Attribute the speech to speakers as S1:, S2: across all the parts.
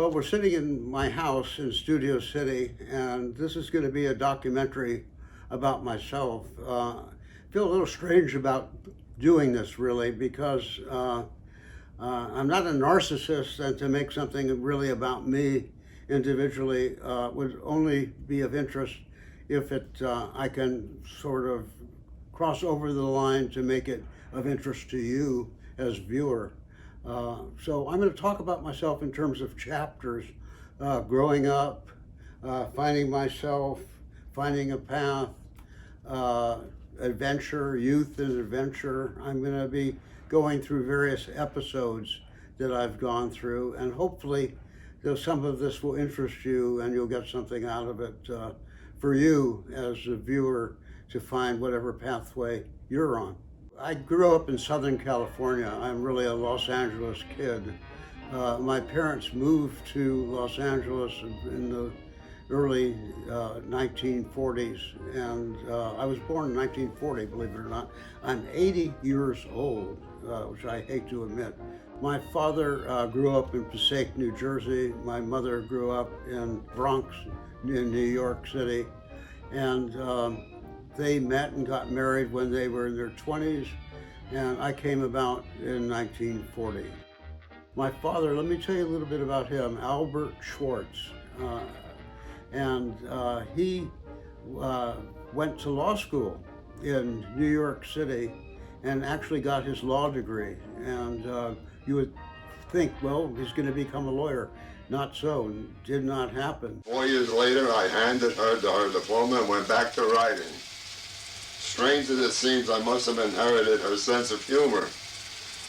S1: Well, we're sitting in my house in Studio City, and this is going to be a documentary about myself. I feel a little strange about doing this, really, because I'm not a narcissist, and to make something really about me individually would only be of interest if I can sort of cross over the line to make it of interest to you as viewer. So I'm going to talk about myself in terms of chapters, growing up, finding myself, finding a path, adventure, youth and adventure. I'm going to be going through various episodes that I've gone through, and hopefully some of this will interest you and you'll get something out of it for you as a viewer to find whatever pathway you're on. I grew up in Southern California. I'm really a Los Angeles kid. My parents moved to Los Angeles in the early 1940s, and I was born in 1940, believe it or not. I'm 80 years old, which I hate to admit. My father grew up in Passaic, New Jersey. My mother grew up in Bronx, in New York City, and they met and got married when they were in their 20s, and I came about in 1940. My father, let me tell you a little bit about him, Albert Schwartz. He went to law school in New York City and actually got his law degree. And you would think, well, he's going to become a lawyer. Not so, did not happen.
S2: 4 years later, I handed her her diploma and went back to writing. Strange as it seems, I must have inherited her sense of humor.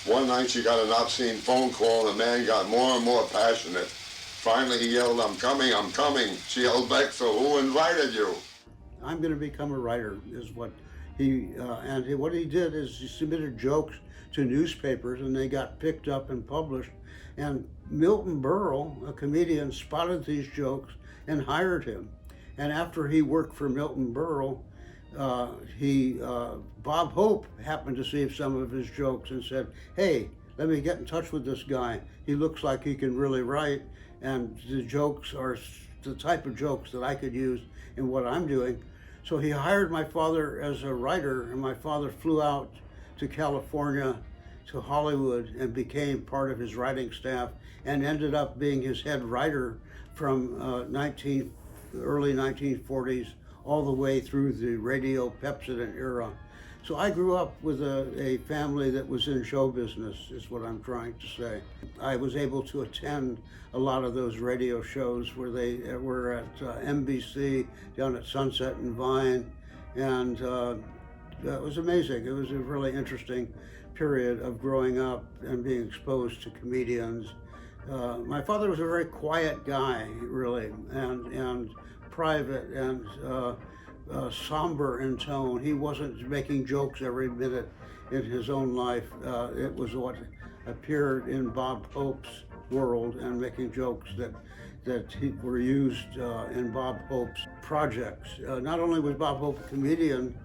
S2: One night she got an obscene phone call and the man got more and more passionate. Finally he yelled, I'm coming, I'm coming. She yelled back, so who invited you?
S1: I'm going to become a writer is what what he did is he submitted jokes to newspapers and they got picked up and published. And Milton Berle, a comedian, spotted these jokes and hired him. And after he worked for Milton Berle, Bob Hope happened to see some of his jokes and said, hey, let me get in touch with this guy. He looks like he can really write, and the jokes are the type of jokes that I could use in what I'm doing. So he hired my father as a writer, and my father flew out to California, to Hollywood, and became part of his writing staff and ended up being his head writer from early 1940s all the way through the radio Pepsodent era. So I grew up with a family that was in show business, is what I'm trying to say. I was able to attend a lot of those radio shows where they were at NBC, down at Sunset and Vine, and it was amazing. It was a really interesting period of growing up and being exposed to comedians. My father was a very quiet guy, really, and private and somber in tone. He wasn't making jokes every minute in his own life. It was what appeared in Bob Hope's world and making jokes that were used in Bob Hope's projects. Not only was Bob Hope a comedian,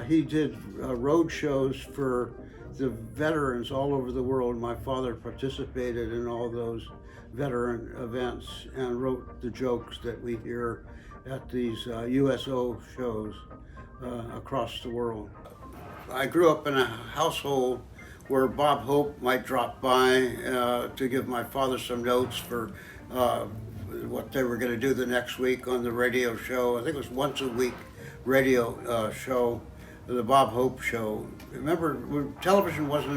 S1: he did road shows for the veterans all over the world. My father participated in all those veteran events and wrote the jokes that we hear at these USO shows across the world. I grew up in a household where Bob Hope might drop by to give my father some notes for what they were going to do the next week on the radio show. I think it was once a week radio show, the Bob Hope Show. Remember, television wasn't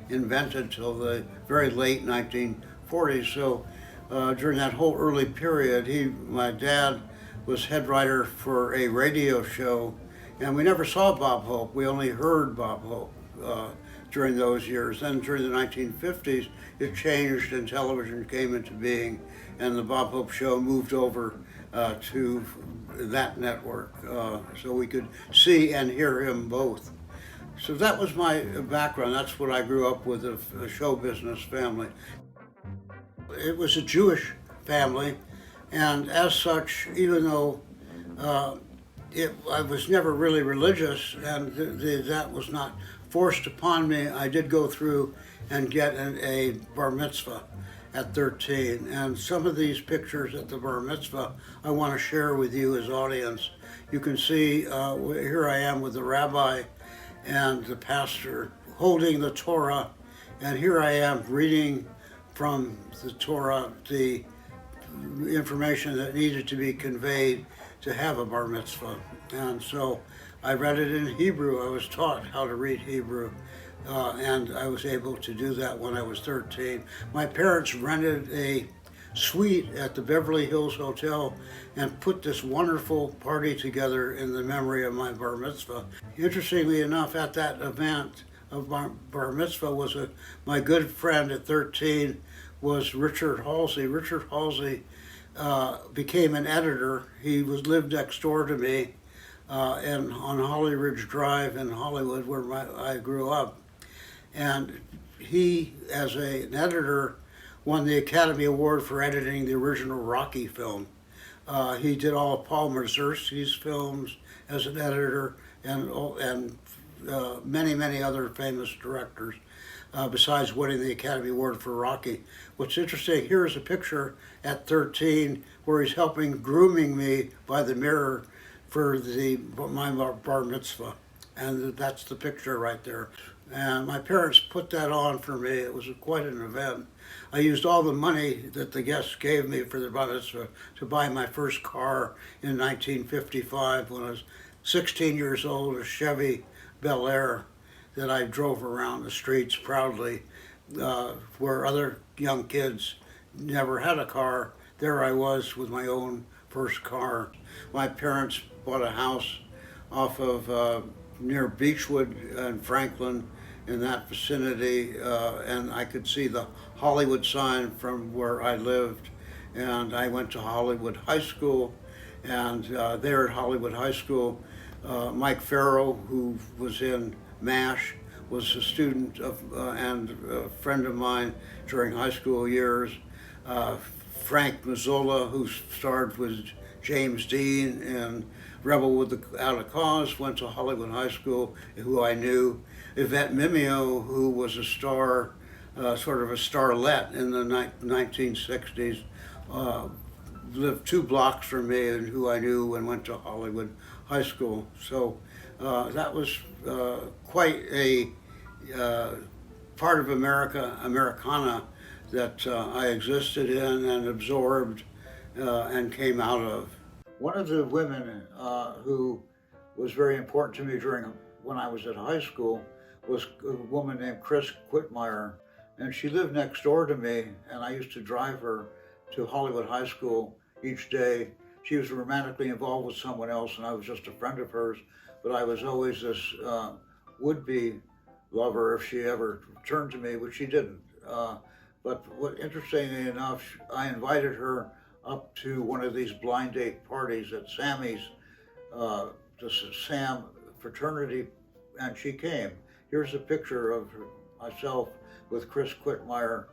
S1: invented till the very late 1940s, so during that whole early period, my dad was head writer for a radio show, and we never saw Bob Hope. We only heard Bob Hope during those years. Then during the 1950s, it changed and television came into being, and the Bob Hope Show moved over to that network, so we could see and hear him both. So that was my background. That's what I grew up with, a show business family. It was a Jewish family, and as such, even though I was never really religious and that was not forced upon me, I did go through and get a bar mitzvah. at 13. And some of these pictures at the bar mitzvah I want to share with you as audience. You can see here I am with the rabbi and the pastor holding the Torah, and here I am reading from the Torah the information that needed to be conveyed to have a bar mitzvah. And so I read it in Hebrew. I was taught how to read Hebrew, and I was able to do that when I was 13. My parents rented a suite at the Beverly Hills Hotel and put this wonderful party together in the memory of my bar mitzvah. Interestingly enough, at that event of my bar mitzvah was my good friend at 13 was Richard Halsey. Richard Halsey became an editor. He lived next door to me and on Holly Ridge Drive in Hollywood, where I grew up. And he, as an editor, won the Academy Award for editing the original Rocky film. He did all of Paul Mazursky's films as an editor, and many, many other famous directors, besides winning the Academy Award for Rocky. What's interesting, here is a picture at 13 where he's grooming me by the mirror for my bar mitzvah. And that's the picture right there. And my parents put that on for me. It was quite an event. I used all the money that the guests gave me for the bar mitzvah to buy my first car in 1955 when I was 16 years old, a Chevy Bel Air that I drove around the streets proudly, where other young kids never had a car. There I was with my own first car. My parents bought a house off of near Beechwood and Franklin, in that vicinity, and I could see the Hollywood sign from where I lived. And I went to Hollywood High School, and there at Hollywood High School, Mike Farrow, who was in MASH, was a student of and a friend of mine during high school years. Frank Mazzola, who starred with James Dean in Rebel Without a Cause, went to Hollywood High School, who I knew. Yvette Mimeo, who was a star, sort of a starlet in the 1960s, lived 2 blocks from me, and who I knew and went to Hollywood High School. So that was quite a part of Americana that I existed in and absorbed and came out of. One of the women who was very important to me when I was at high school was a woman named Chris Quitmeyer, and she lived next door to me, and I used to drive her to Hollywood High School each day. She was romantically involved with someone else, and I was just a friend of hers, but I was always this would-be lover if she ever turned to me, which she didn't. But interestingly enough, I invited her up to one of these blind date parties at Sammy's, the Sam fraternity, and she came. Here's a picture of myself with Chris Quitmeyer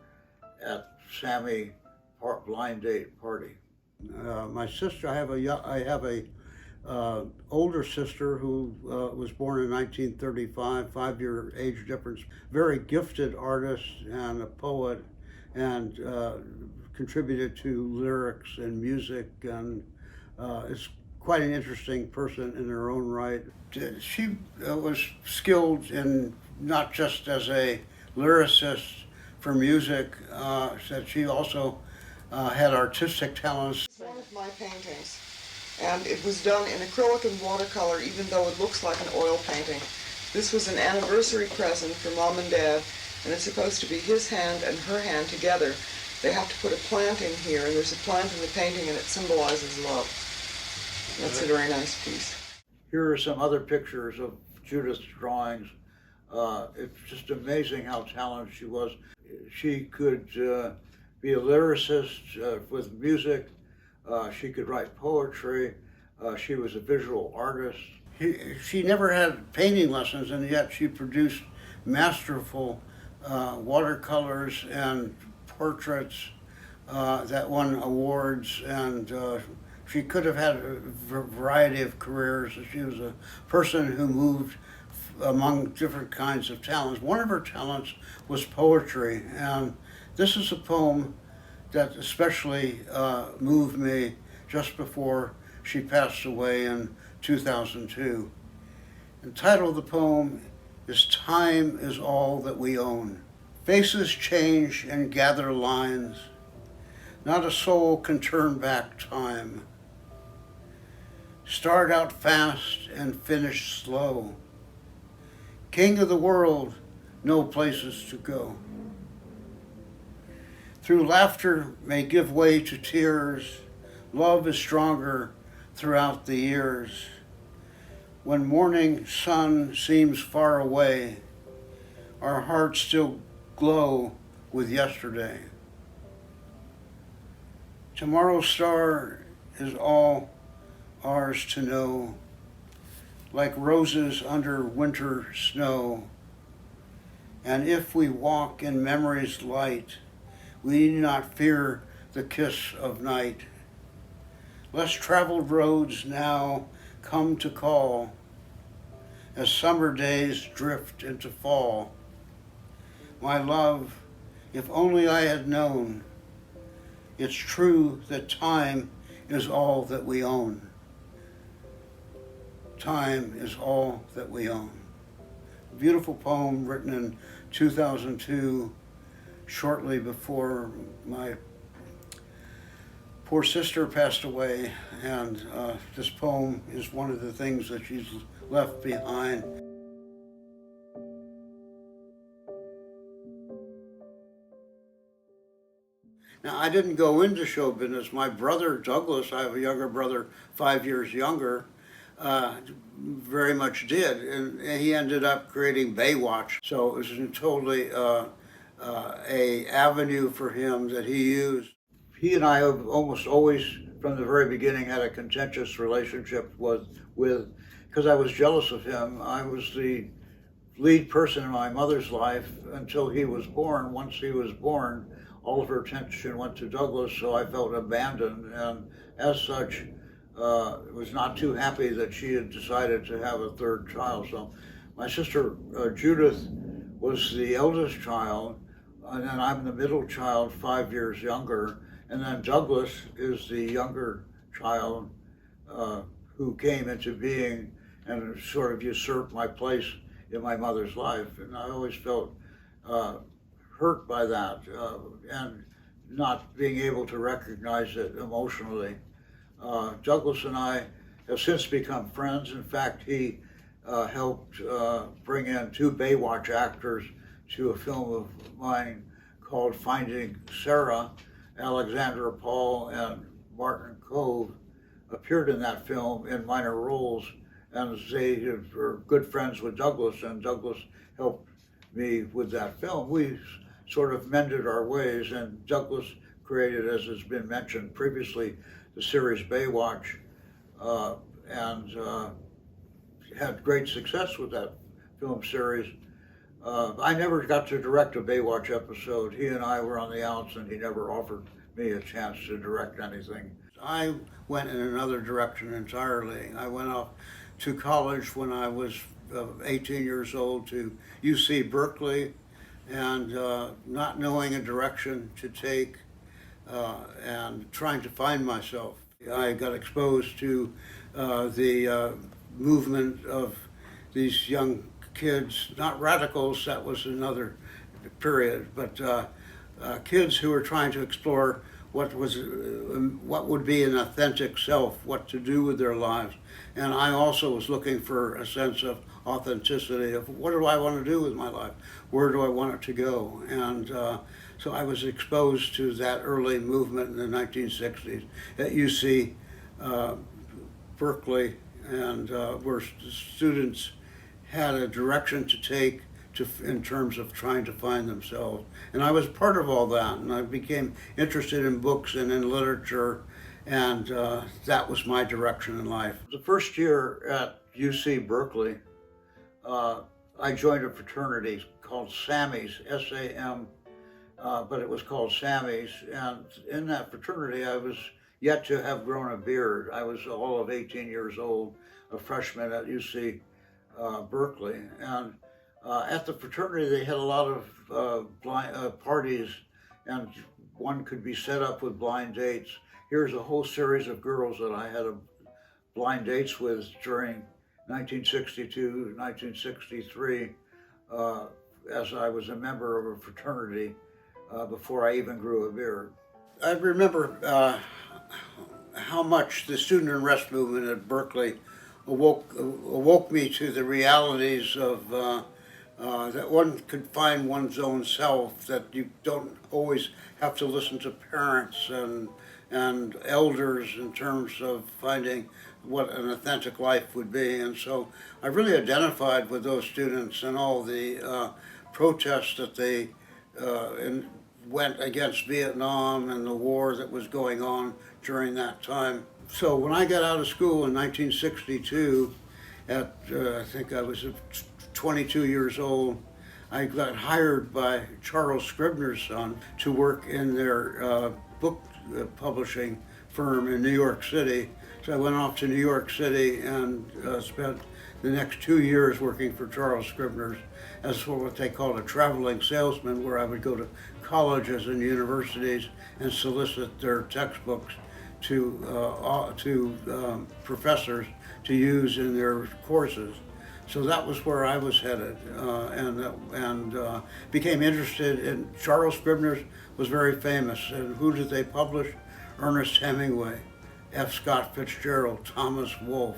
S1: at Sammy blind date party. My sister, I have a older sister who was born in 1935, 5-year age difference. Very gifted artist and a poet, and contributed to lyrics and music, and is quite an interesting person in her own right. She was skilled in not just as a lyricist for music, that she also had artistic talents.
S3: It's one of my paintings, and it was done in acrylic and watercolor, even though it looks like an oil painting. This was an anniversary present for Mom and Dad, and it's supposed to be his hand and her hand together. They have to put a plant in here, and there's a plant in the painting, and it symbolizes love. That's a very nice piece.
S1: Here are some other pictures of Judith's drawings. It's just amazing how talented she was. She could be a lyricist with music. She could write poetry. She was a visual artist. She never had painting lessons, and yet she produced masterful watercolors and portraits that won awards, and she could have had a variety of careers. She was a person who moved among different kinds of talents. One of her talents was poetry, and this is a poem that especially moved me just before she passed away in 2002. The title of the poem is "Time is All That We Own." Faces change and gather lines. Not a soul can turn back time. Start out fast and finish slow. King of the world, no places to go. Through laughter may give way to tears. Love is stronger throughout the years. When morning sun seems far away, our hearts still glow with yesterday. Tomorrow's star is all ours to know, like roses under winter snow. And if we walk in memory's light, we need not fear the kiss of night. Less traveled roads now come to call, as summer days drift into fall. My love, if only I had known, it's true that time is all that we own. Time is all that we own. A beautiful poem written in 2002, shortly before my poor sister passed away, and this poem is one of the things that she's left behind. Now, I didn't go into show business. My brother, Douglas, I have a younger brother, 5 years younger, very much did. And he ended up creating Baywatch. So it was totally a avenue for him that he used. He and I have almost always, from the very beginning, had a contentious relationship with because I was jealous of him. I was the lead person in my mother's life until he was born. Once he was born, all of her attention went to Douglas, so I felt abandoned, and as such, was not too happy that she had decided to have a third child. So my sister Judith was the eldest child, and then I'm the middle child, 5 years younger, and then Douglas is the younger child who came into being and sort of usurped my place in my mother's life. And I always felt hurt by that and not being able to recognize it emotionally. Douglas and I have since become friends. In fact, he helped bring in 2 Baywatch actors to a film of mine called Finding Sarah. Alexandra Paul and Martin Cove appeared in that film in minor roles, and they were good friends with Douglas, and Douglas helped me with that film. We sort of mended our ways, and Douglas created, as has been mentioned previously, the series Baywatch, and had great success with that film series. I never got to direct a Baywatch episode. He and I were on the outs, and he never offered me a chance to direct anything. I went in another direction entirely. I went off to college when I was 18 years old to UC Berkeley, and not knowing a direction to take and trying to find myself. I got exposed to the movement of these young kids, not radicals, that was another period, but kids who were trying to explore what would be an authentic self, what to do with their lives. And I also was looking for a sense of authenticity of what do I want to do with my life? Where do I want it to go? And so I was exposed to that early movement in the 1960s at UC Berkeley, and where students had a direction to take in terms of trying to find themselves. And I was part of all that, and I became interested in books and in literature, and that was my direction in life. The first year at UC Berkeley, I joined a fraternity called Sammy's, S-A-M, but it was called Sammy's, and in that fraternity I was yet to have grown a beard. I was all of 18 years old, a freshman at UC Berkeley, and at the fraternity they had a lot of parties, and one could be set up with blind dates. Here's a whole series of girls that I had blind dates with during 1962, 1963, as I was a member of a fraternity before I even grew a beard. I remember how much the student unrest movement at Berkeley awoke me to the realities of that one could find one's own self, that you don't always have to listen to parents and elders in terms of finding what an authentic life would be. And so I really identified with those students and all the protests that they went against Vietnam and the war that was going on during that time. So when I got out of school in 1962, at I think I was 22 years old, I got hired by Charles Scribner's son to work in their book publishing firm in New York City. So I went off to New York City and spent the next 2 years working for Charles Scribner's as what they called a traveling salesman, where I would go to colleges and universities and solicit their textbooks to professors to use in their courses. So that was where I was headed, and became interested in Charles Scribner's. Was very famous, and who did they publish? Ernest Hemingway, F. Scott Fitzgerald, Thomas Wolfe,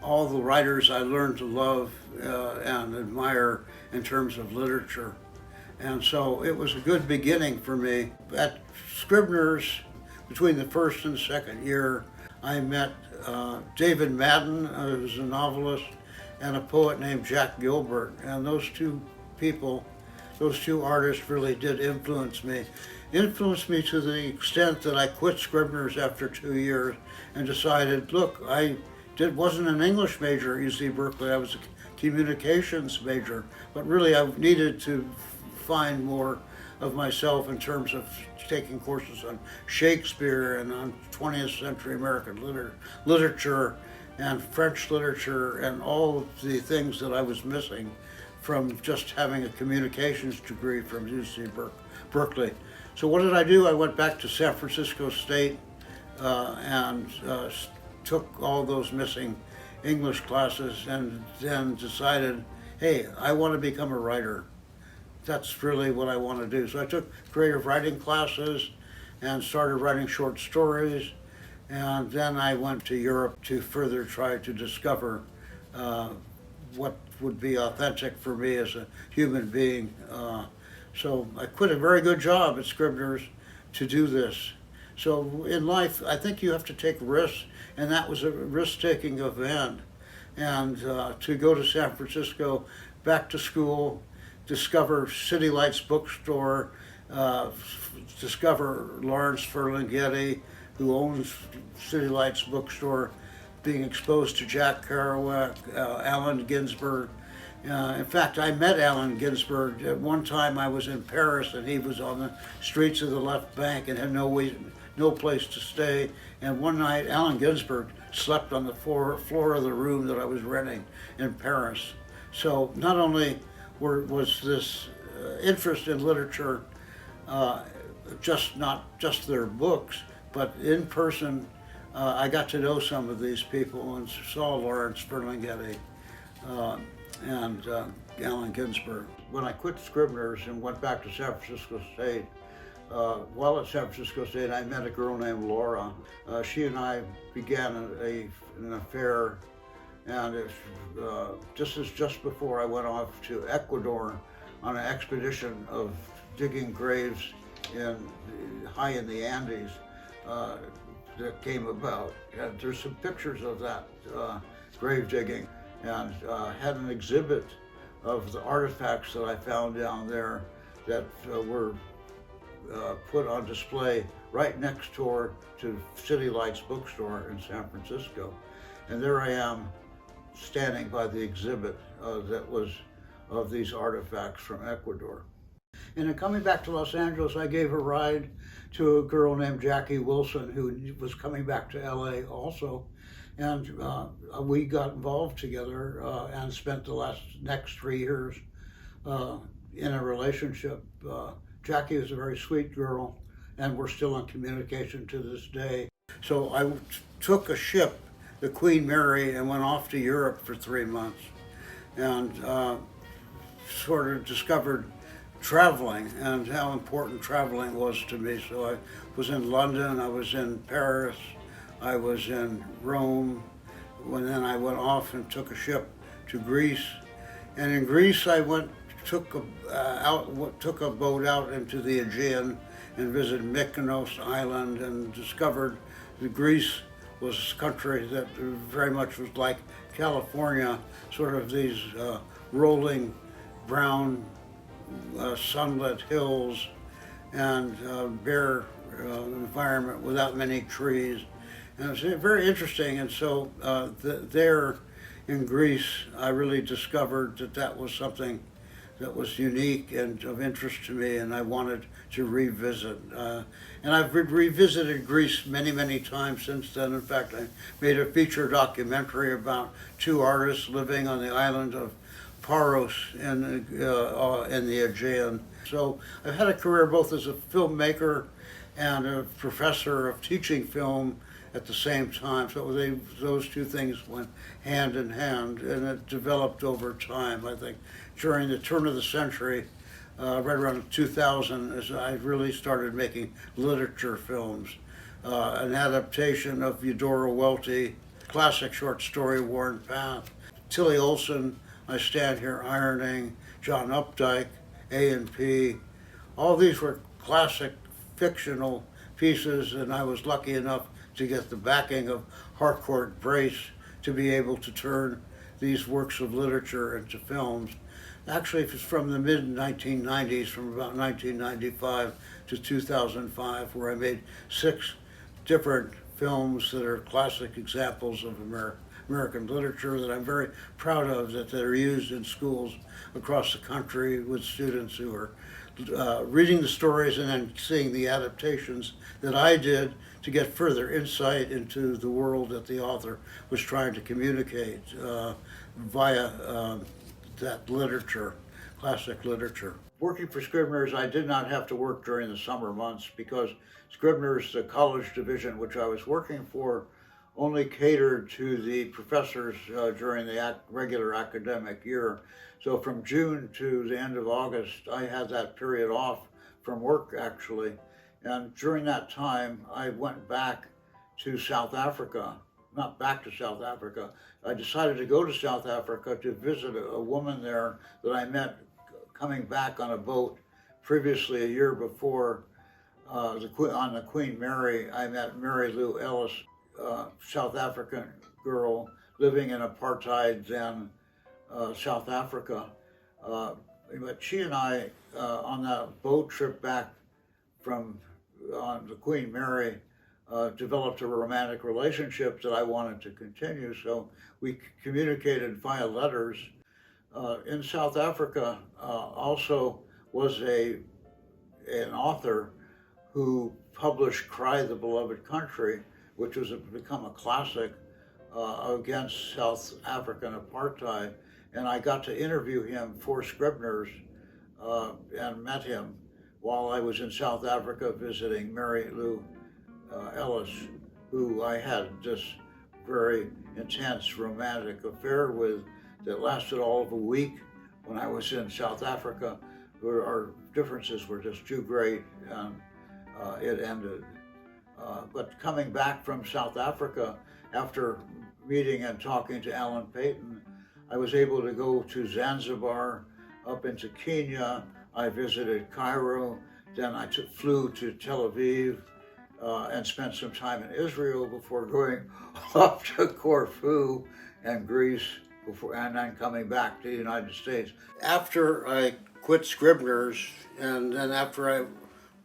S1: all the writers I learned to love and admire in terms of literature. And so it was a good beginning for me. At Scribner's, between the first and second year, I met David Madden, who's a novelist, and a poet named Jack Gilbert. And those two people, those two artists really did influence me. Influenced me to the extent that I quit Scribner's after 2 years and decided, look, wasn't an English major at UC Berkeley, I was a communications major, but really I needed to find more of myself in terms of taking courses on Shakespeare and on 20th century American literature and French literature and all of the things that I was missing from just having a communications degree from UC Berkeley. So what did I do? I went back to San Francisco State and took all those missing English classes, and then decided, hey, I want to become a writer. That's really what I want to do. So I took creative writing classes and started writing short stories, and then I went to Europe to further try to discover what would be authentic for me as a human being. So I quit a very good job at Scribner's to do this. So in life, I think you have to take risks, and that was a risk-taking event. And to go to San Francisco, back to school, discover City Lights bookstore, discover Lawrence Ferlinghetti, who owns City Lights bookstore, being exposed to Jack Kerouac, Allen Ginsberg. In fact, I met Allen Ginsberg. At one time I was in Paris and he was on the streets of the left bank and had no place to stay. And one night Allen Ginsberg slept on the floor of the room that I was renting in Paris. So not only was this interest in literature not just their books, but in person I got to know some of these people and saw Lawrence Ferlinghetti and Allen Ginsberg. When I quit Scribner's and went back to San Francisco State, while at San Francisco State, I met a girl named Laura. She and I began an affair, and this is just before I went off to Ecuador on an expedition of digging graves high in the Andes that came about. And there's some pictures of that grave digging, and had an exhibit of the artifacts that I found down there that were put on display right next door to City Lights bookstore in San Francisco. And there I am standing by the exhibit that was of these artifacts from Ecuador. And then coming back to Los Angeles, I gave a ride to a girl named Jackie Wilson, who was coming back to LA also. And we got involved together and spent the next 3 years in a relationship. Jackie was a very sweet girl, and we're still in communication to this day. So I took a ship, the Queen Mary, and went off to Europe for 3 months, and sort of discovered traveling and how important traveling was to me. So I was in London, I was in Paris, I was in Rome, and then I went off and took a ship to Greece. And in Greece I took a boat out into the Aegean and visited Mykonos Island and discovered that Greece was a country that very much was like California, sort of these rolling brown sunlit hills and bare environment without many trees. And it was very interesting. And so there in Greece, I really discovered that that was something that was unique and of interest to me, and I wanted to revisit. And I've revisited Greece many, many times since then. In fact, I made a feature documentary about two artists living on the island of Paros in the Aegean. So I've had a career both as a filmmaker and a professor of teaching film at the same time. So those two things went hand in hand, and it developed over time. I think during the turn of the century, right around 2000, as I really started making literature films. An adaptation of Eudora Welty, classic short story Worn Path, Tilly Olson, I Stand Here Ironing, John Updike, A&P. All these were classic fictional pieces, and I was lucky enough to get the backing of Harcourt Brace to be able to turn these works of literature into films. Actually, it's from the mid-1990s, from about 1995 to 2005, where I made 6 different films that are classic examples of American literature that I'm very proud of, that are used in schools across the country with students who are reading the stories and then seeing the adaptations that I did to get further insight into the world that the author was trying to communicate via that literature, classic literature. Working for Scribner's, I did not have to work during the summer months because Scribner's, the college division which I was working for, only catered to the professors during the regular academic year. So from June to the end of August, I had that period off from work, actually. And during that time, I went back to South Africa. Not back to South Africa. I decided to go to South Africa to visit a woman there that I met coming back on a boat previously a year before on the Queen Mary. I met Mary Lou Ellis, South African girl living in apartheid then South Africa. But she and I, on that boat trip back on the Queen Mary, developed a romantic relationship that I wanted to continue. So we communicated via letters. In South Africa, also was an author who published Cry the Beloved Country, which has become a classic against South African apartheid. And I got to interview him for Scribner's and met him while I was in South Africa visiting Mary Lou Ellis, who I had this very intense romantic affair with that lasted all of a week when I was in South Africa. Our differences were just too great, and it ended. But coming back from South Africa, after meeting and talking to Alan Paton, I was able to go to Zanzibar, up into Kenya. I visited Cairo, then I flew to Tel Aviv, and spent some time in Israel before going off to Corfu and Greece, and then coming back to the United States. After I quit Scribner's, and then after I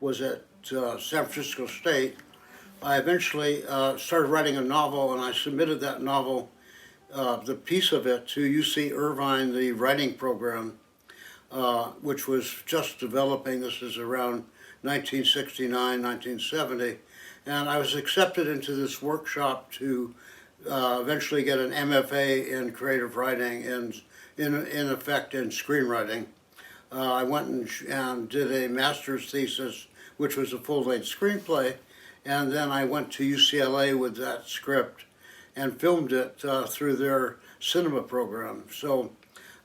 S1: was at San Francisco State, I eventually started writing a novel, and I submitted that novel, the piece of it, to UC Irvine, the writing program, which was just developing. This is around 1969, 1970. And I was accepted into this workshop to eventually get an MFA in creative writing and in effect in screenwriting. I went and did a master's thesis which was a full-length screenplay, and then I went to UCLA with that script and filmed it through their cinema program. So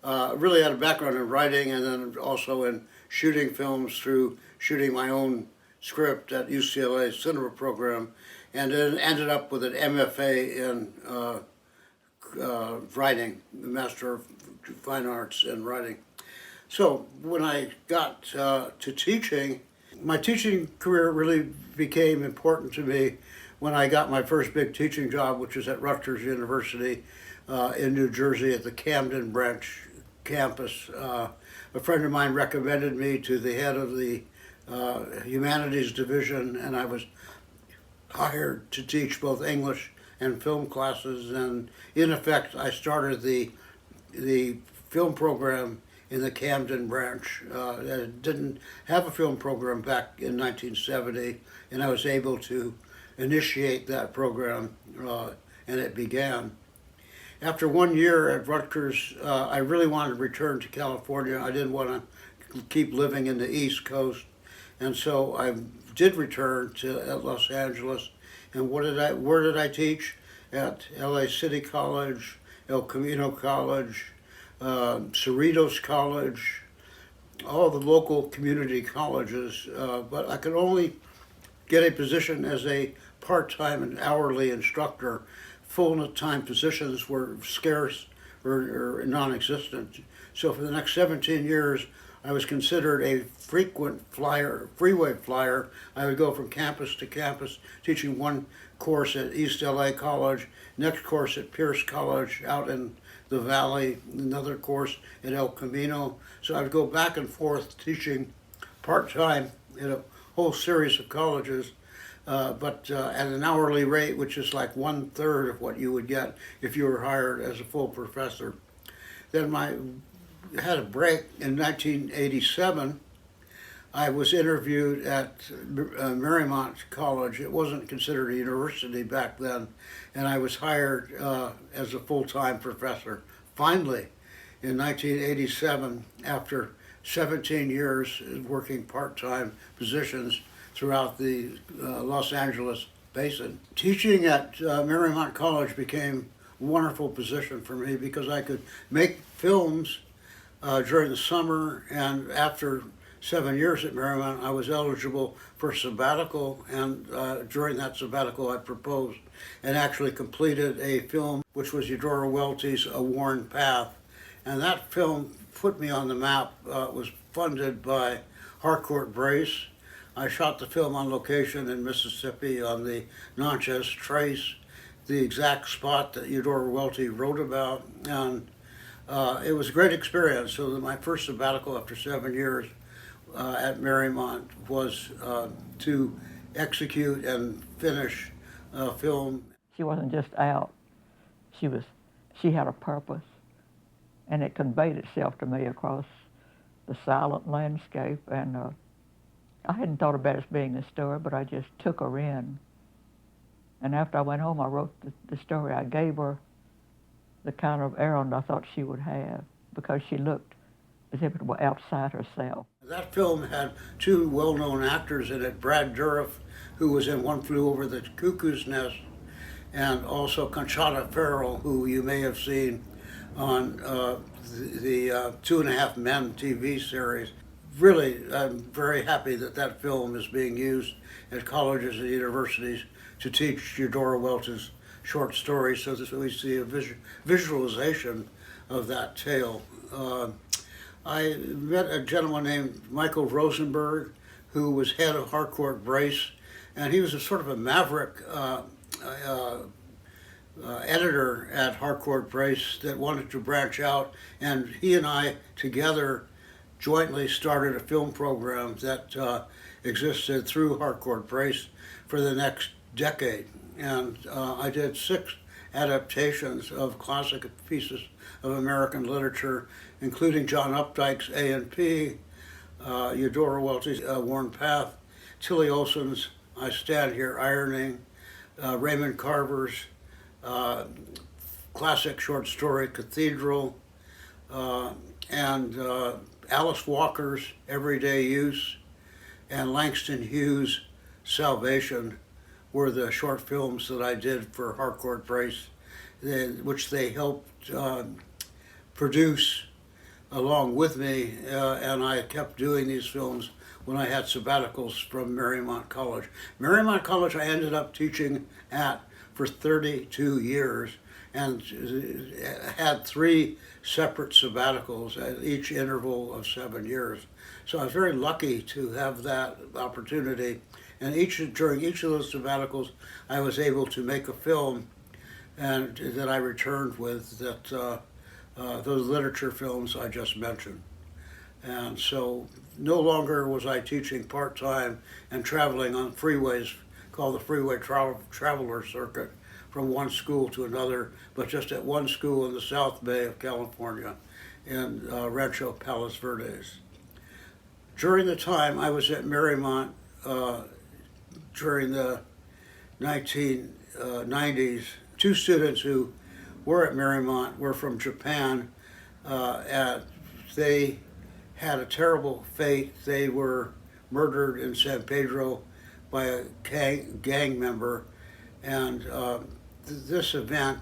S1: really had a background in writing and then also in shooting films through shooting my own script at UCLA cinema program, and then ended up with an MFA in writing, Master of Fine Arts in writing. So when I got to teaching, my teaching career really became important to me when I got my first big teaching job, which was at Rutgers University in New Jersey at the Camden branch campus. A friend of mine recommended me to the head of the humanities division, and I was hired to teach both English and film classes, and in effect I started the film program in the Camden branch. I didn't have a film program back in 1970, and I was able to initiate that program, and it began. After 1 year at Rutgers, I really wanted to return to California. I didn't want to keep living in the East Coast, and so I did return to Los Angeles. And where did I teach? At LA City College, El Camino College, Cerritos College, all the local community colleges, but I could only get a position as a part-time and hourly instructor. Full-time positions were scarce or non-existent. So for the next 17 years, I was considered a frequent flyer, freeway flyer. I would go from campus to campus, teaching one course at East LA College, next course at Pierce College out in the Valley, another course at El Camino. So I would go back and forth teaching part-time in a whole series of colleges, but at an hourly rate, which is like 1/3 of what you would get if you were hired as a full professor. Then I had a break in 1987. I was interviewed at Marymount College. It wasn't considered a university back then, and I was hired as a full-time professor. Finally, in 1987, after 17 years working part-time positions throughout the Los Angeles basin. Teaching at Marymount College became a wonderful position for me because I could make films during the summer, and after 7 years at Marymount, I was eligible for sabbatical, and during that sabbatical I proposed and actually completed a film which was Eudora Welty's A Worn Path. And that film put me on the map. It was funded by Harcourt Brace. I shot the film on location in Mississippi on the Natchez Trace, the exact spot that Eudora Welty wrote about, and it was a great experience. So my first sabbatical after 7 years at Marymount was to execute and finish a film.
S4: She wasn't just out. She had a purpose, and it conveyed itself to me across the silent landscape. And I hadn't thought about it as being a story, but I just took her in. And after I went home, I wrote the story. I gave her the kind of errand I thought she would have, because she looked as if it were outside herself.
S1: That film had two well-known actors in it, Brad dourif, who was in One Flew Over the Cuckoo's Nest, and also Conchata Ferrell, who you may have seen on the 2.5 Men TV series. Really, I'm very happy that that film is being used at colleges and universities to teach Eudora Welty's short stories, so that we see a visualization of that tale. I met a gentleman named Michael Rosenberg, who was head of Harcourt Brace, and he was a sort of a maverick editor at Harcourt Brace that wanted to branch out, and he and I together jointly started a film program that existed through Harcourt Brace for the next decade. And I did 6 adaptations of classic pieces of American literature, including John Updike's A&P, Eudora Welty's Worn Path, Tilly Olson's I Stand Here Ironing, Raymond Carver's classic short story Cathedral, and Alice Walker's Everyday Use, and Langston Hughes' Salvation were the short films that I did for Harcourt Brace, which they helped produce along with me, and I kept doing these films when I had sabbaticals from Marymount College. Marymount College I ended up teaching at for 32 years and had 3 separate sabbaticals at each interval of 7 years. So I was very lucky to have that opportunity. And during each of those sabbaticals, I was able to make a film and that I returned with those literature films I just mentioned. And so no longer was I teaching part-time and traveling on freeways called the Freeway Traveler Circuit from one school to another, but just at one school in the South Bay of California in Rancho Palos Verdes. During the time I was at Marymount during the 1990s, 2 students who were at Marymount were from Japan, and they had a terrible fate. They were murdered in San Pedro by a gang member, and this event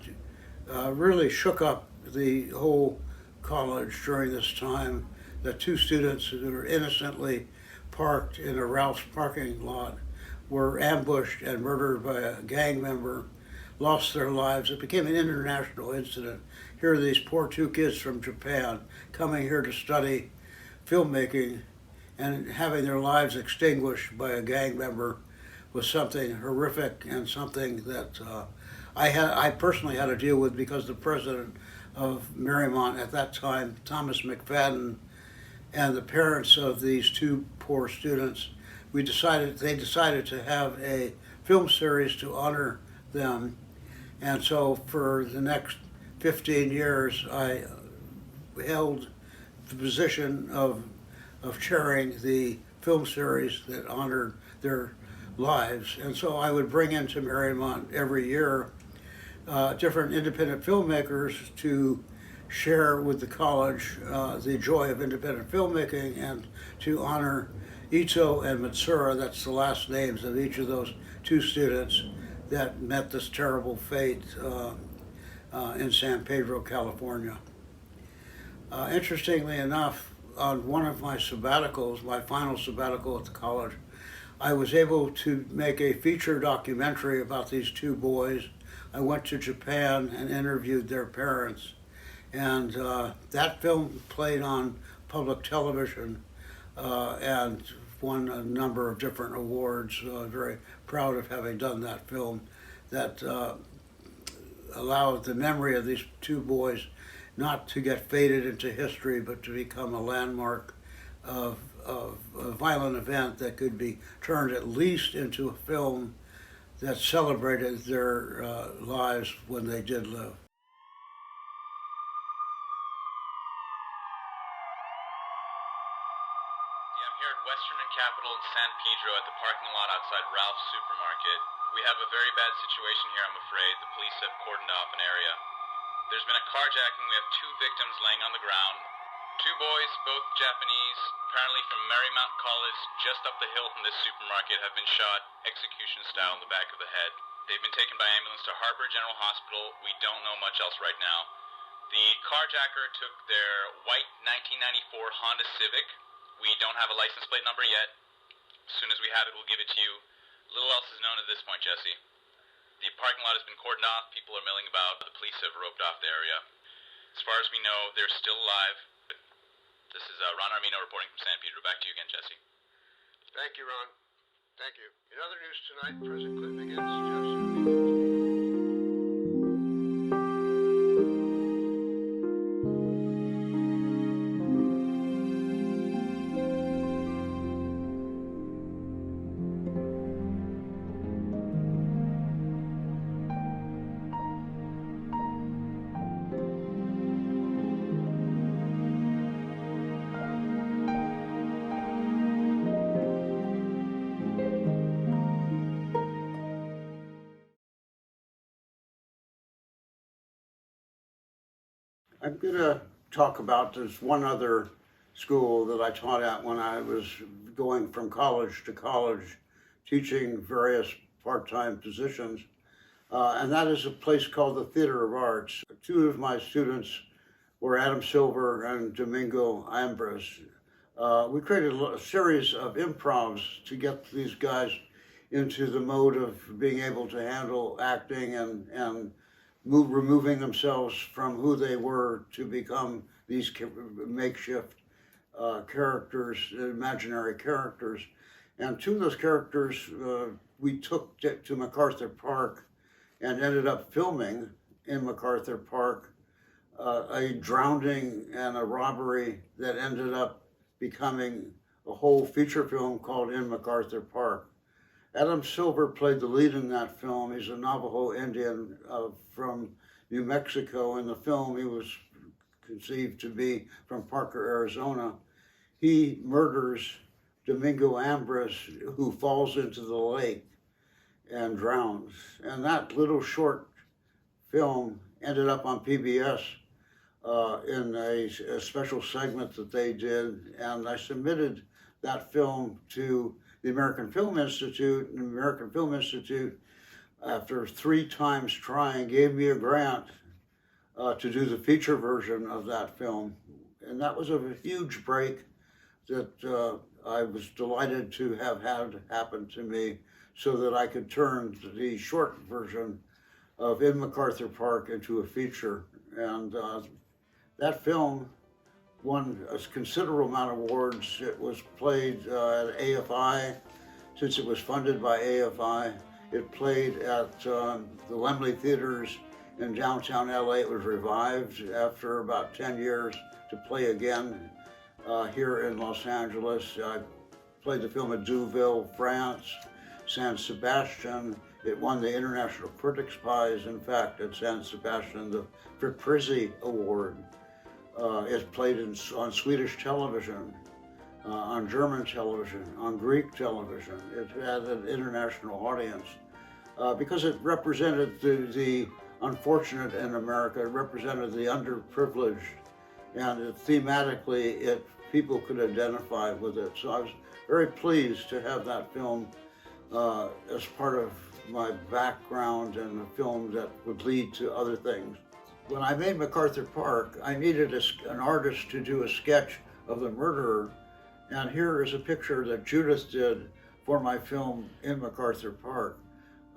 S1: really shook up the whole college during this time. The 2 students who were innocently parked in a Ralph's parking lot were ambushed and murdered by a gang member, lost their lives. It became an international incident. Here are these poor 2 kids from Japan coming here to study filmmaking, and having their lives extinguished by a gang member was something horrific and something that I personally had to deal with, because the president of Marymount at that time, Thomas McFadden, and the parents of these 2 poor students, they decided to have a film series to honor them. And so for the next 15 years, I held the position of chairing the film series that honored their lives. And so I would bring into Marymount every year different independent filmmakers to share with the college the joy of independent filmmaking, and to honor Ito and Matsura, that's the last names of each of those 2 students that met this terrible fate in San Pedro, California. Interestingly enough, on one of my sabbaticals, my final sabbatical at the college, I was able to make a feature documentary about these 2 boys. I went to Japan and interviewed their parents, and that film played on public television and won a number of different awards. Very proud of having done that film that allowed the memory of these 2 boys not to get faded into history, but to become a landmark of a violent event that could be turned at least into a film that celebrated their lives when they did live.
S5: I'm here at Western and Capitol in San Pedro at the parking lot outside Ralph's Supermarket. We have a very bad situation here, I'm afraid. The police have cordoned off an area. There's been a carjacking. We have 2 victims laying on the ground. 2 boys, both Japanese, apparently from Marymount College, just up the hill from this supermarket, have been shot execution style in the back of the head. They've been taken by ambulance to Harper General Hospital. We don't know much else right now. The carjacker took their white 1994 Honda Civic. We don't have a license plate number yet. As soon as we have it, we'll give it to you. Little else is known at this point, Jesse. The parking lot has been cordoned off. People are milling about. The police have roped off the area. As far as we know, they're still alive. This is Ron Armino reporting from San Pedro. Back to you again, Jesse.
S2: Thank you, Ron. Thank you. In other news tonight, President Clinton again suggested...
S1: I'm going to talk about, there's one other school that I taught at when I was going from college to college, teaching various part-time positions. And that is a place called the Theater of Arts. Two of my students were Adam Silver and Domingo Ambres. We created a series of improvs to get these guys into the mode of being able to handle acting and removing themselves from who they were to become these makeshift characters, imaginary characters. And two of those characters we took to MacArthur Park and ended up filming in MacArthur Park a drowning and a robbery that ended up becoming a whole feature film called In MacArthur Park. Adam Silver played the lead in that film. He's a Navajo Indian from New Mexico. In the film, he was conceived to be from Parker, Arizona. He murders Domingo Ambres, who falls into the lake and drowns. And that little short film ended up on PBS in a special segment that they did. And I submitted that film to the American Film Institute, and the American Film Institute, after 3 times trying, gave me a grant to do the feature version of that film. And that was a huge break that I was delighted to have had happen to me so that I could turn the short version of In MacArthur Park into a feature. And that film won a considerable amount of awards. It was played at AFI, since it was funded by AFI. It played at the Laemmle Theaters in downtown LA. It was revived after about 10 years to play again here in Los Angeles. I played the film at Deauville, France, San Sebastian. It won the International Critics Prize, in fact, at San Sebastian, the Fiprizzi Award. It's played on Swedish television, on German television, on Greek television. It had an international audience because it represented the unfortunate in America. It represented the underprivileged, and thematically, people could identify with it. So I was very pleased to have that film as part of my background and a film that would lead to other things. When I made MacArthur Park, I needed an artist to do a sketch of the murderer, and here is a picture that Judith did for my film In MacArthur Park,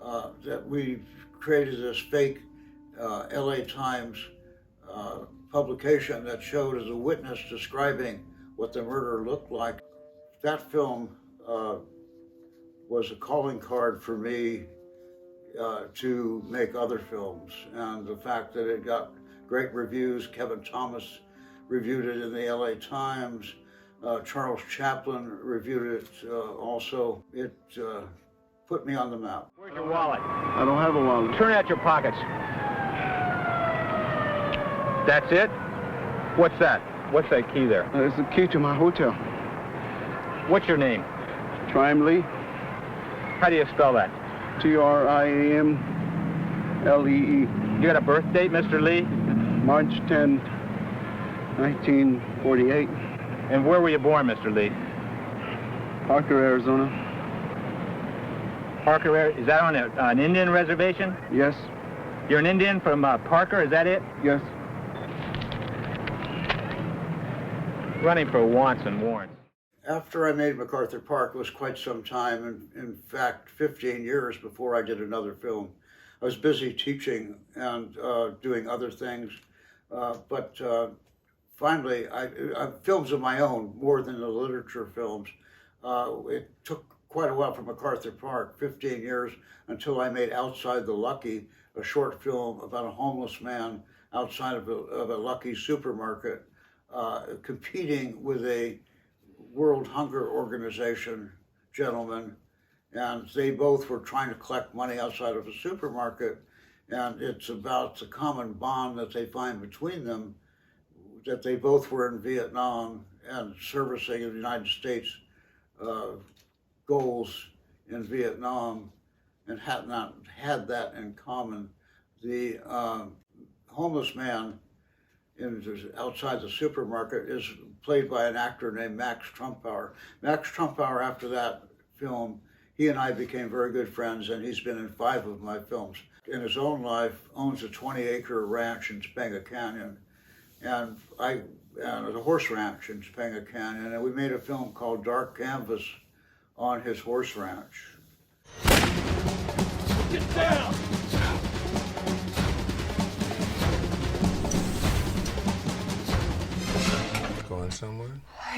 S1: that we created this fake LA Times publication that showed as a witness describing what the murder looked like. That film was a calling card for me to make other films, and the fact that it got great reviews. Kevin Thomas reviewed it in the LA Times. Charles Chaplin reviewed it also. It put me on the map.
S6: Where's your wallet?
S7: I don't have a wallet.
S6: Turn out your pockets. That's it? What's that? What's that key there?
S7: It's the key to my hotel.
S6: What's your name?
S7: Triam Lee.
S6: How do you spell that?
S7: Triamlee.
S6: You got a birth date, Mr. Lee?
S7: March 10, 1948.
S6: And where were you born, Mr. Lee?
S7: Parker, Arizona.
S6: Parker, is that on an Indian reservation?
S7: Yes.
S6: You're an Indian from Parker, is that it?
S7: Yes.
S6: Running for wants and warrants.
S1: After I made MacArthur Park, it was quite some time, and in fact 15 years before I did another film. I was busy teaching and doing other things, but finally, films of my own, more than the literature films. It took quite a while for MacArthur Park, 15 years, until I made Outside the Lucky, a short film about a homeless man outside of a Lucky supermarket, competing with a World Hunger Organization gentleman, and they both were trying to collect money outside of a supermarket, and it's about the common bond that they find between them, that they both were in Vietnam and servicing the United States goals in Vietnam, and had not had that in common. The homeless man outside the supermarket is played by an actor named Max Trumpauer. Max Trumpauer, after that film, he and I became very good friends, and he's been in 5 of my films. In his own life, owns a 20-acre ranch in Topanga Canyon, and a horse ranch in Topanga Canyon, and we made a film called Dark Canvas on his horse ranch.
S8: Get down!
S9: Going somewhere?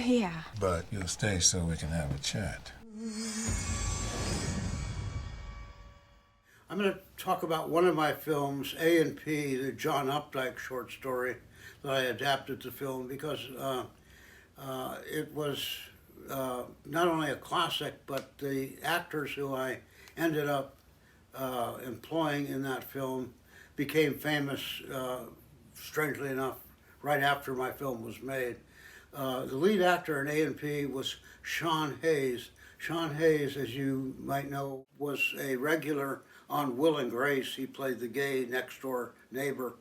S10: Yeah.
S9: But you'll stay so we can have a chat.
S1: I'm going to talk about one of my films, A&P, the John Updike short story that I adapted to film, because it was not only a classic, but the actors who I ended up employing in that film became famous, strangely enough, right after my film was made. The lead actor in A&P was Sean Hayes. Sean Hayes, as you might know, was a regular on Will and Grace. He played the gay next-door neighbor.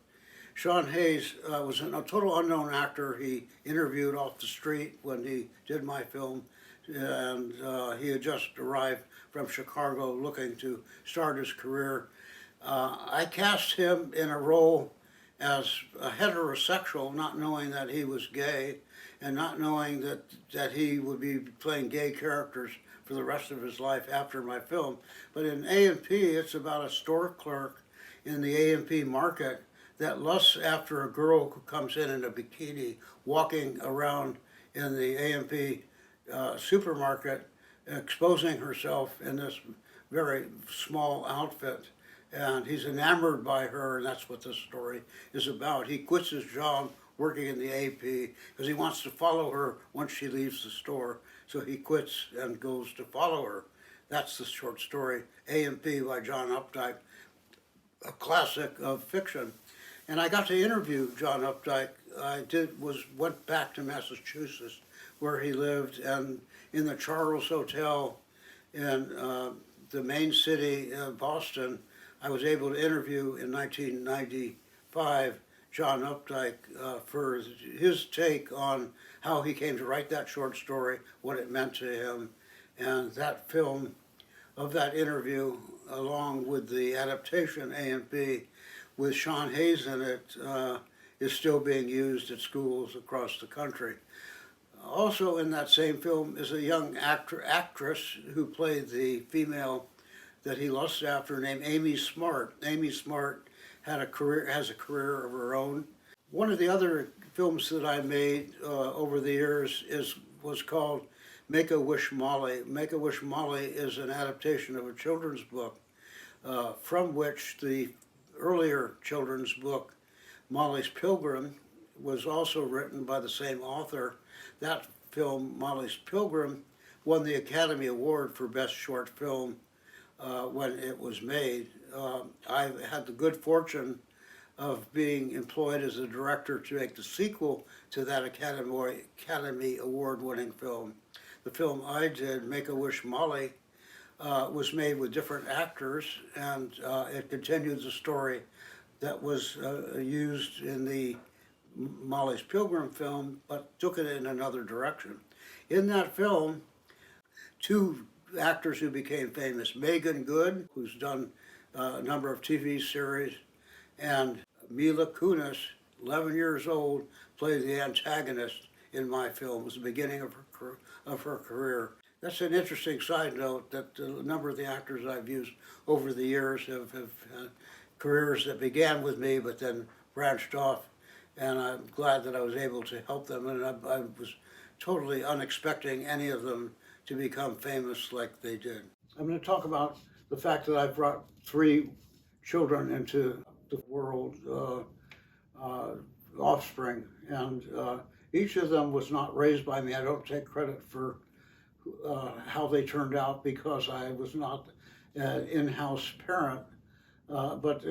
S1: Sean Hayes was a total unknown actor. He interviewed off the street when he did my film, and he had just arrived from Chicago looking to start his career. I cast him in a role as a heterosexual, not knowing that he was gay, and not knowing that he would be playing gay characters for the rest of his life after my film. But in A&P, it's about a store clerk in the A&P market that lusts after a girl who comes in a bikini, walking around in the A&P supermarket, exposing herself in this very small outfit. And he's enamored by her, and that's what this story is about. He quits his job working in the AP because he wants to follow her once she leaves the store. So he quits and goes to follow her. That's the short story, A&P by John Updike, a classic of fiction. And I got to interview John Updike. Went back to Massachusetts where he lived, and in the Charles Hotel in the main city of Boston, I was able to interview in 1995 John Updike for his take on how he came to write that short story, what it meant to him, and that film of that interview, along with the adaptation A&P with Sean Hayes in it, is still being used at schools across the country. Also in that same film is a young actress who played the female that he lusts after, named Amy Smart. Amy Smart has a career of her own. One of the other films that I made over the years was called Make-A-Wish Molly. Make-A-Wish Molly is an adaptation of a children's book, from which the earlier children's book, Molly's Pilgrim, was also written by the same author. That film, Molly's Pilgrim, won the Academy Award for Best Short Film when it was made. I had the good fortune of being employed as a director to make the sequel to that Academy Award-winning film. The film I did, Make-A-Wish Molly, was made with different actors, and it continued the story that was used in the Molly's Pilgrim film, but took it in another direction. In that film, 2 actors who became famous, Megan Good, who's done a number of TV series, and Mila Kunis, 11 years old, played the antagonist in my film. It was the beginning of her career. That's an interesting side note, that a number of the actors I've used over the years have had careers that began with me but then branched off, and I'm glad that I was able to help them, and I was totally unexpecting any of them to become famous like they did. I'm going to talk about the fact that I brought 3 children into the world, offspring, and each of them was not raised by me. I don't take credit for how they turned out because I was not an in-house parent, but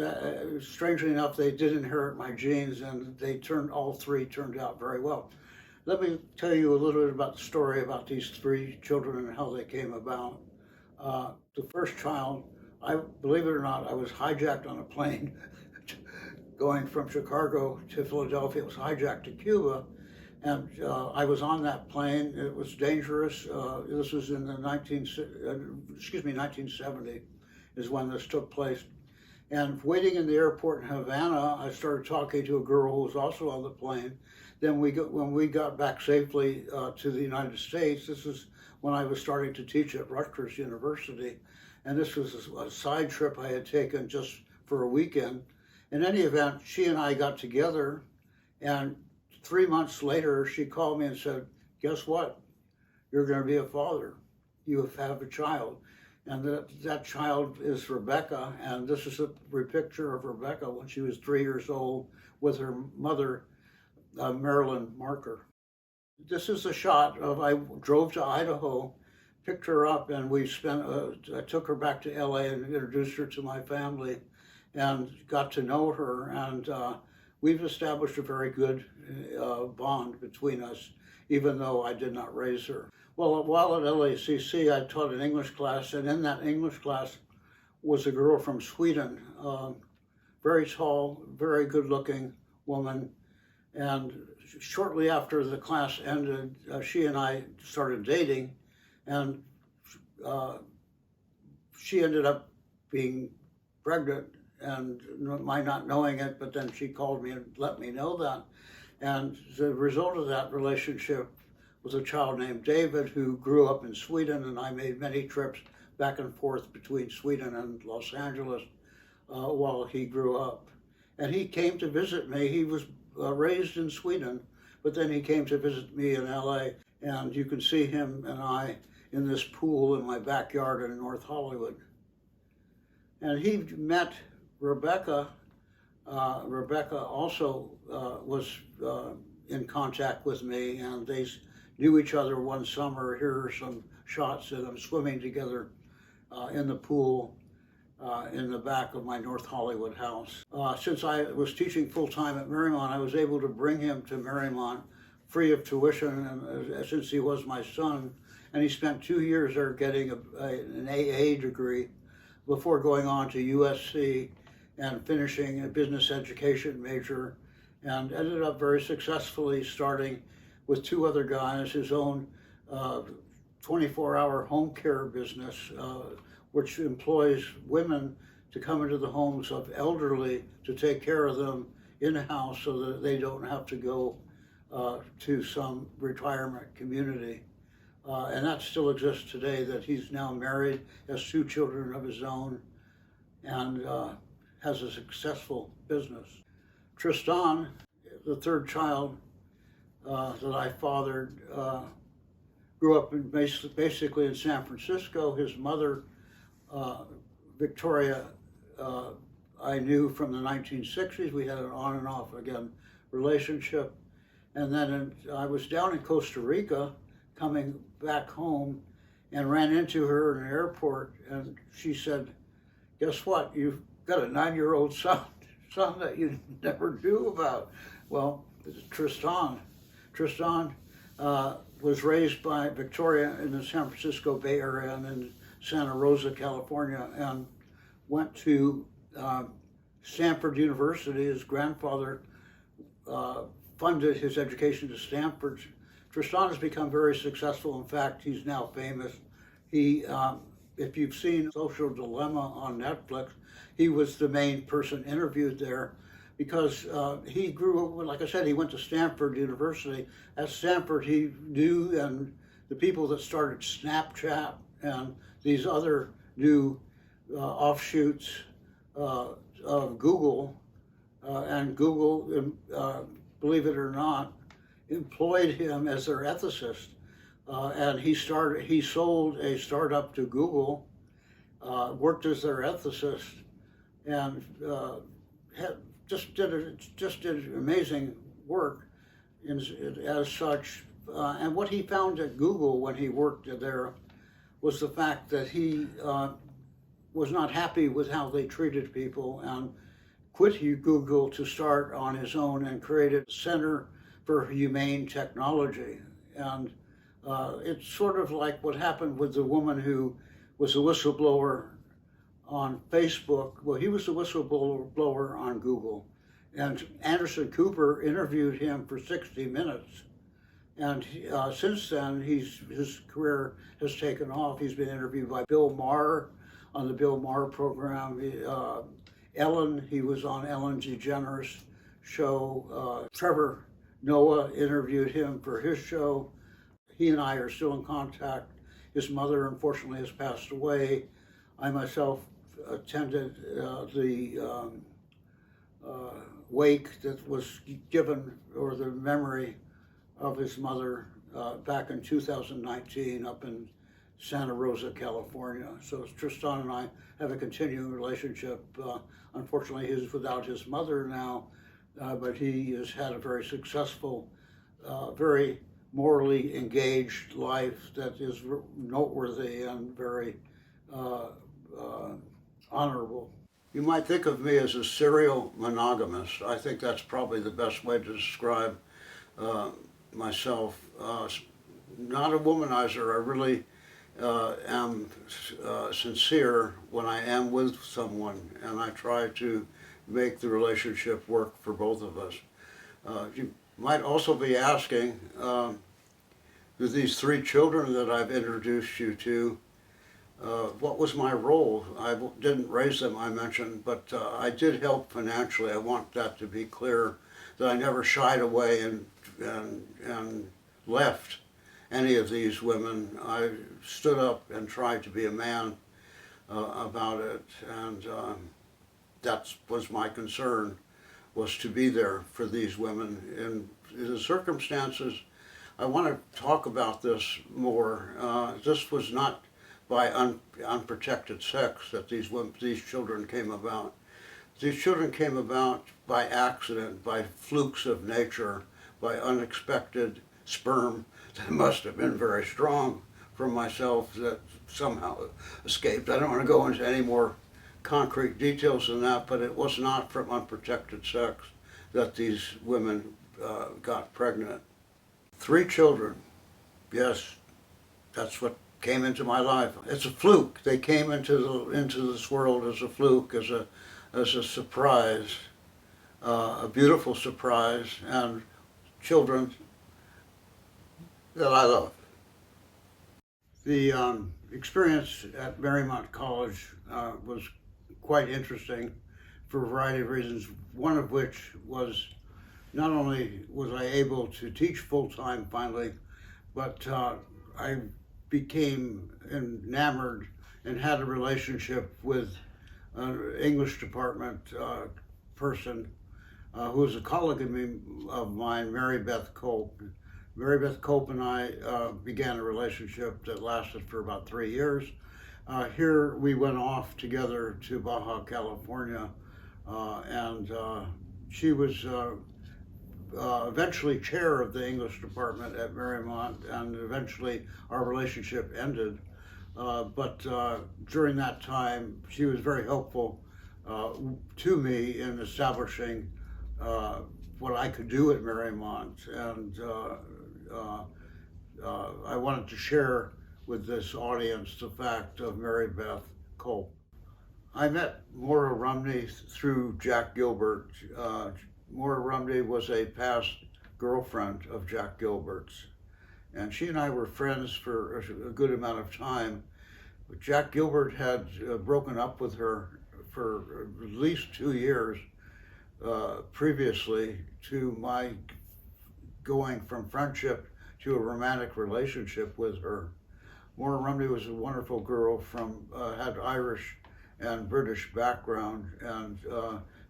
S1: strangely enough, they did inherit my genes, and all 3 turned out very well. Let me tell you a little bit about the story about these 3 children and how they came about. The first child, believe it or not, I was hijacked on a plane going from Chicago to Philadelphia. It was hijacked to Cuba, and I was on that plane. It was dangerous. This was in the 1970 is when this took place. And waiting in the airport in Havana, I started talking to a girl who was also on the plane. Then when we got back safely to the United States, this is when I was starting to teach at Rutgers University. And this was a side trip I had taken just for a weekend. In any event, she and I got together, and 3 months later, she called me and said, guess what? You're going to be a father. You have a child. And that child is Rebecca, and this is a picture of Rebecca when she was 3 years old with her mother, Marilyn Marker. This is a shot of, I drove to Idaho, picked her up, and we I took her back to LA and introduced her to my family and got to know her, and we've established a very good bond between us, even though I did not raise her. Well, while at LACC, I taught an English class, and in that English class was a girl from Sweden, very tall, very good-looking woman, and shortly after the class ended, she and I started dating, and she ended up being pregnant, and my not knowing it, but then she called me and let me know that. And the result of that relationship was a child named David who grew up in Sweden, and I made many trips back and forth between Sweden and Los Angeles while he grew up. And he came to visit me. He was raised in Sweden, but then he came to visit me in LA, and you can see him and I in this pool in my backyard in North Hollywood. And he met Rebecca. Rebecca also was in contact with me, and they knew each other one summer. Here are some shots of them swimming together in the pool in the back of my North Hollywood house. Since I was teaching full-time at Marymount, I was able to bring him to Marymount free of tuition, and since he was my son, and he spent 2 years there getting an AA degree before going on to USC and finishing a business education major, and ended up very successfully starting with 2 other guys his own 24-hour home care business, which employs women to come into the homes of elderly to take care of them in-house so that they don't have to go to some retirement community. And that still exists today, that he's now married, has 2 children of his own, and has a successful business. Tristan, the 3rd child that I fathered, grew up basically in San Francisco. His mother, Victoria, I knew from the 1960s. We had an on and off again relationship. And then I was down in Costa Rica coming back home and ran into her in an airport, and she said, guess what, you've got a 9-year-old son that you never knew about. Well, Tristan was raised by Victoria in the San Francisco Bay Area and in Santa Rosa, California, and went to Stanford University. His grandfather funded his education to Stanford. Tristan has become very successful. In fact, he's now famous. He, if you've seen Social Dilemma on Netflix, he was the main person interviewed there because he grew up, like I said, he went to Stanford University. At Stanford, he knew, and the people that started Snapchat and these other new offshoots of Google, and Google, believe it or not, employed him as their ethicist, and he sold a startup to Google, worked as their ethicist, and just did amazing work as such. And what he found at Google when he worked there was the fact that he was not happy with how they treated people and quit Google to start on his own and created a Center for Humane Technology. And it's sort of like what happened with the woman who was a whistleblower on Facebook. Well, he was a whistleblower on Google. And Anderson Cooper interviewed him for 60 minutes. And since then, his career has taken off. He's been interviewed by Bill Maher on the Bill Maher program. Ellen, he was on Ellen DeGeneres' show. Trevor Noah interviewed him for his show. He and I are still in contact. His mother, unfortunately, has passed away. I myself attended the wake that was given, or the memory of his mother, back in 2019 up in Santa Rosa, California. So Tristan and I have a continuing relationship. Unfortunately, he's without his mother now, but he has had a very successful, very morally engaged life that is noteworthy and very honorable. You might think of me as a serial monogamist. I think that's probably the best way to describe myself. Not a womanizer. I really am sincere when I am with someone, and I try to make the relationship work for both of us. You might also be asking, with these 3 children that I've introduced you to, what was my role? I didn't raise them, I mentioned, but I did help financially. I want that to be clear, that I never shied away and left any of these women. I stood up and tried to be a man about it, and that was my concern, was to be there for these women. In the circumstances, I want to talk about this more. This was not by unprotected sex that these children came about. These children came about by accident, by flukes of nature, by unexpected sperm that must have been very strong from myself that somehow escaped. I don't want to go into any more concrete details than that, but it was not from unprotected sex that these women got pregnant. 3 children, yes, that's what came into my life. It's a fluke. They came into this world as a fluke, as a surprise, a beautiful surprise, and children that I love. The experience at Marymount College was quite interesting for a variety of reasons, one of which was not only was I able to teach full-time finally, but I became enamored and had a relationship with an English department person who was a colleague of mine, Mary Beth Cope. Mary Beth Cope and I began a relationship that lasted for about 3 years. Here we went off together to Baja California, and she was eventually chair of the English department at Marymount, and eventually our relationship ended. But during that time, she was very helpful to me in establishing what I could do at Marymount, and I wanted to share with this audience the fact of Mary Beth Cope. I met Maura Rumney through Jack Gilbert. Maura Rumney was a past girlfriend of Jack Gilbert's, and she and I were friends for a good amount of time. But Jack Gilbert had broken up with her for at least 2 years previously to my going from friendship to a romantic relationship with her. Maura Rumney was a wonderful girl had Irish and British background, and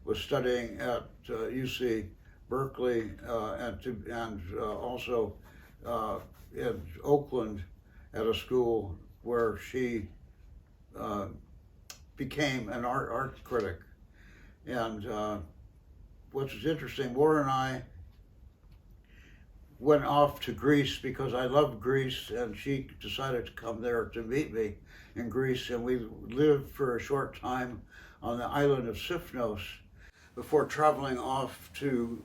S1: was studying at UC Berkeley and also in Oakland at a school where she became an art critic. And what was interesting, Maura and I went off to Greece because I loved Greece, and she decided to come there to meet me in Greece, and we lived for a short time on the island of Sifnos before traveling off to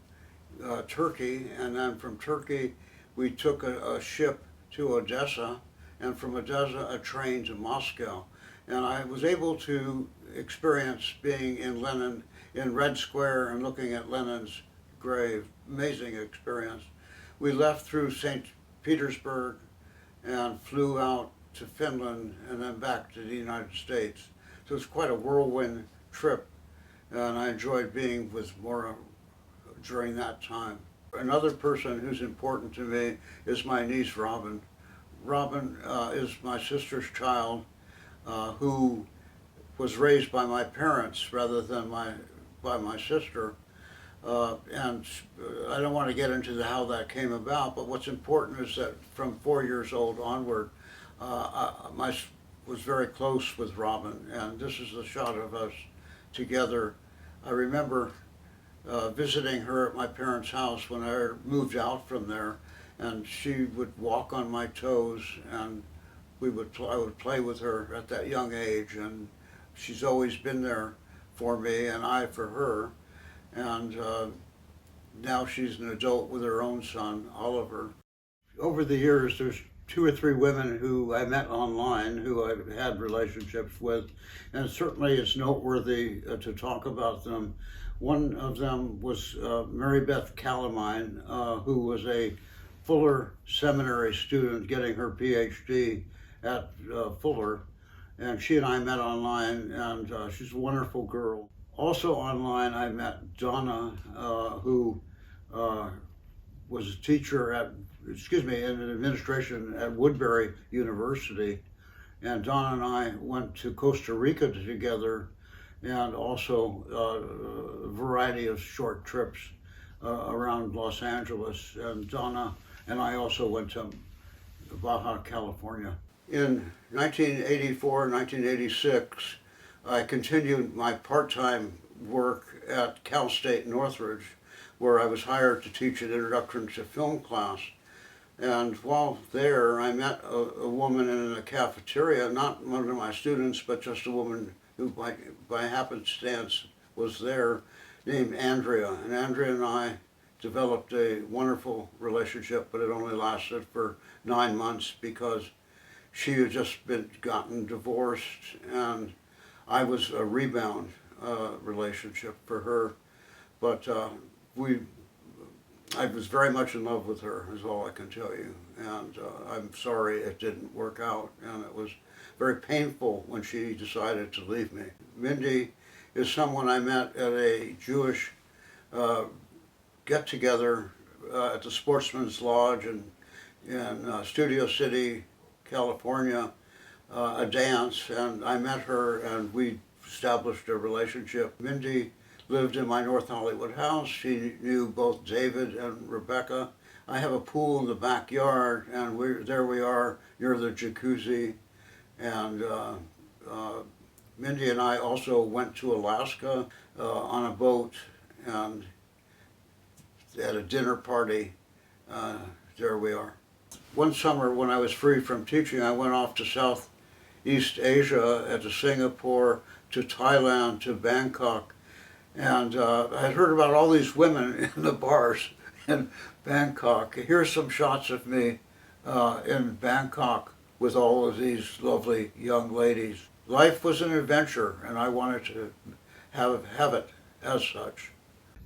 S1: Turkey, and then from Turkey we took a ship to Odessa, and from Odessa a train to Moscow. And I was able to experience being in Lenin in Red Square and looking at Lenin's grave. Amazing experience. We left through St. Petersburg and flew out to Finland and then back to the United States. So it's quite a whirlwind trip, and I enjoyed being with Maura during that time. Another person who's important to me is my niece, Robin. Robin is my sister's child, who was raised by my parents rather than by my sister. And I don't want to get into how that came about, but what's important is that from 4 years old onward, I was very close with Robin, and this is a shot of us together. I remember visiting her at my parents' house when I moved out from there, and she would walk on my toes, and I would play with her at that young age, and she's always been there for me and I for her. And now she's an adult with her own son, Oliver. Over the years, there's 2 or 3 women who I met online who I've had relationships with, and certainly it's noteworthy to talk about them. One of them was Mary Beth Calamine, who was a Fuller Seminary student getting her PhD at Fuller, and she and I met online, and she's a wonderful girl. Also online, I met Donna, who was a teacher in administration at Woodbury University. And Donna and I went to Costa Rica together, and also a variety of short trips around Los Angeles. And Donna and I also went to Baja California. In 1984, 1986, I continued my part-time work at Cal State Northridge, where I was hired to teach an introduction to film class. And while there, I met a woman in a cafeteria, not one of my students, but just a woman who by happenstance was there, named Andrea. And Andrea and I developed a wonderful relationship, but it only lasted for 9 months because she had just gotten divorced, and I was a rebound relationship for her. But I was very much in love with her, is all I can tell you. And I'm sorry it didn't work out, and it was very painful when she decided to leave me. Mindy is someone I met at a Jewish get-together at the Sportsman's Lodge in Studio City, California, a dance, and I met her and we established a relationship. Mindy lived in my North Hollywood house. She knew both David and Rebecca. I have a pool in the backyard, and there we are near the jacuzzi. And Mindy and I also went to Alaska on a boat, and at a dinner party, there we are. One summer when I was free from teaching, I went off to Southeast Asia, to Singapore, to Thailand, to Bangkok. And I had heard about all these women in the bars in Bangkok. Here's some shots of me in Bangkok with all of these lovely young ladies. Life was an adventure, and I wanted to have it as such.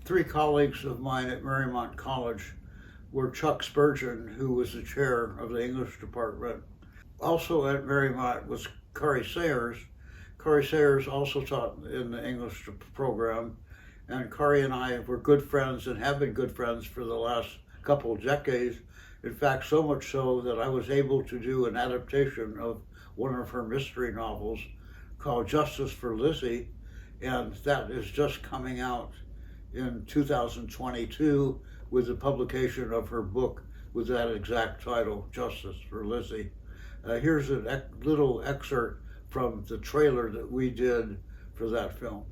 S1: 3 colleagues of mine at Marymount College were Chuck Spurgeon, who was the chair of the English department. Also at Marymount was Corey Sayers. Corey Sayers also taught in the English program, and Corey and I were good friends and have been good friends for the last couple of decades. In fact, so much so that I was able to do an adaptation of one of her mystery novels called Justice for Lizzie, and that is just coming out in 2022 with the publication of her book with that exact title, Justice for Lizzie. Here's a little excerpt from the trailer that we did for that film.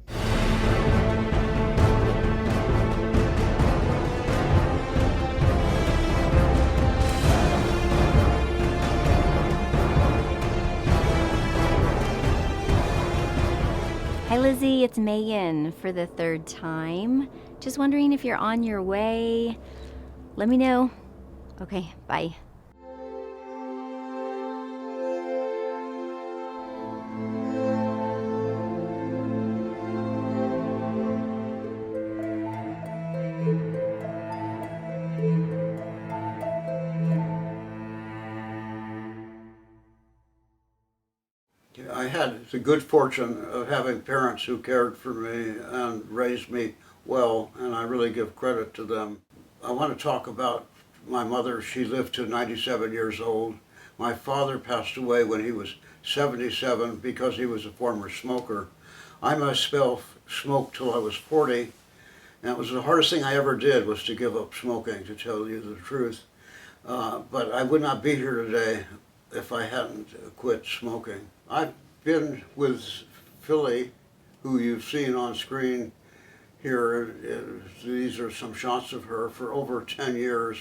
S8: Hi Lizzie, it's Megan for the 3rd time. Just wondering if you're on your way. Let me know. Okay, bye.
S1: had the good fortune of having parents who cared for me and raised me well, and I really give credit to them. I want to talk about my mother. She lived to 97 years old. My father passed away when he was 77 because he was a former smoker. I myself smoked till I was 40, and it was the hardest thing I ever did was to give up smoking, to tell you the truth. But I would not be here today if I hadn't quit smoking. I've been with Philly, who you've seen on screen here. These are some shots of her for over 10 years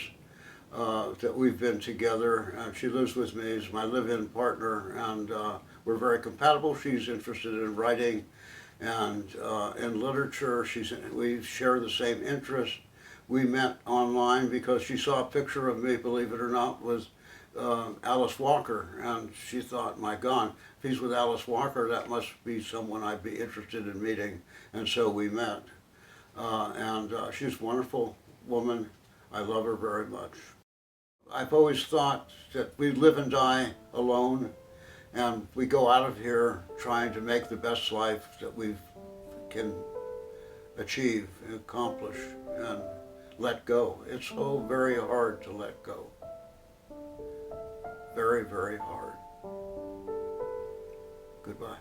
S1: that we've been together. She lives with me as my live-in partner, and we're very compatible. She's interested in writing and in literature. We share the same interests. We met online because she saw a picture of me, believe it or not, with Alice Walker, and she thought, my God, if he's with Alice Walker, that must be someone I'd be interested in meeting, and so we met. She's a wonderful woman. I love her very much. I've always thought that we live and die alone, and we go out of here trying to make the best life that we can achieve and accomplish and let go. It's so very hard to let go. Very, very hard. Goodbye.